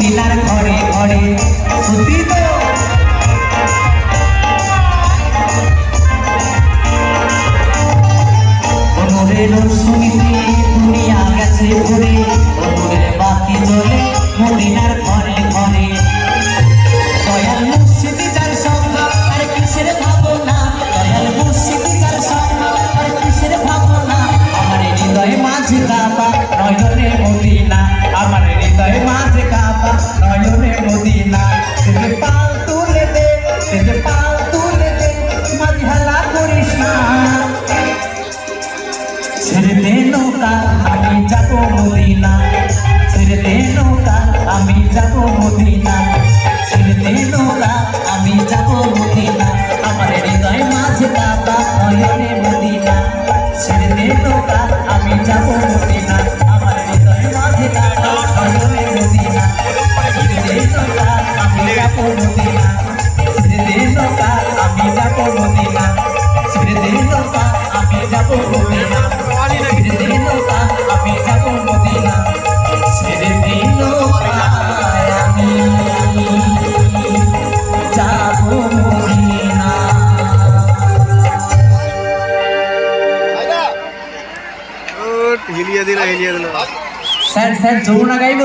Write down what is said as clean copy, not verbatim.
মদিনার ঘরে ঘরে সত্যি তো অনুরের স্মৃতি দুনিয়া গেছে ঘুরে অনুরের বাতি জ্বলে মদিনার ঘরে ঘরে দয়াল মুর্শিদি যার সঙ্গ আর কিসের ভাবনা দয়াল মুর্শিদি যার সঙ্গ আর কিসের ভাবনা আমার হৃদয়ে মাঝে কাবা নয়নে মদিনা আমার হৃদয়ে মাঝে কাবা নয়নে মদিনা তুই পাও তুলে দে তুই পাও তুলে দে মাঝে হালা করিস না ছেড়ে দে নৌকা আমি যাবো মদিনা ছেড়ে দে নৌকা আমি যাবো মদিনা ছেড়ে দে নৌকা আমি যাবো মদিনা আমার হৃদয় মাঝে কাবা নয়নে মদিনা ছেড়ে দে নৌকা আমি যাবো মদিনা আমার হৃদয় মাঝে কাবা নয়নে মদিনা ছেড়ে দে নৌকা আমি যাবো মদিনা ছেড়ে দে নৌকা আমি যাবো মদিনা ছেড়ে দে নৌকা আমি যাবো মদিনা ছেড়ে দে নৌকা আমি যাবো মদিনা ছেড়ে দে নৌকা আমি যাবো মদিনা হিলিয়া দিল স্যার স্যার যমুনা গাইবো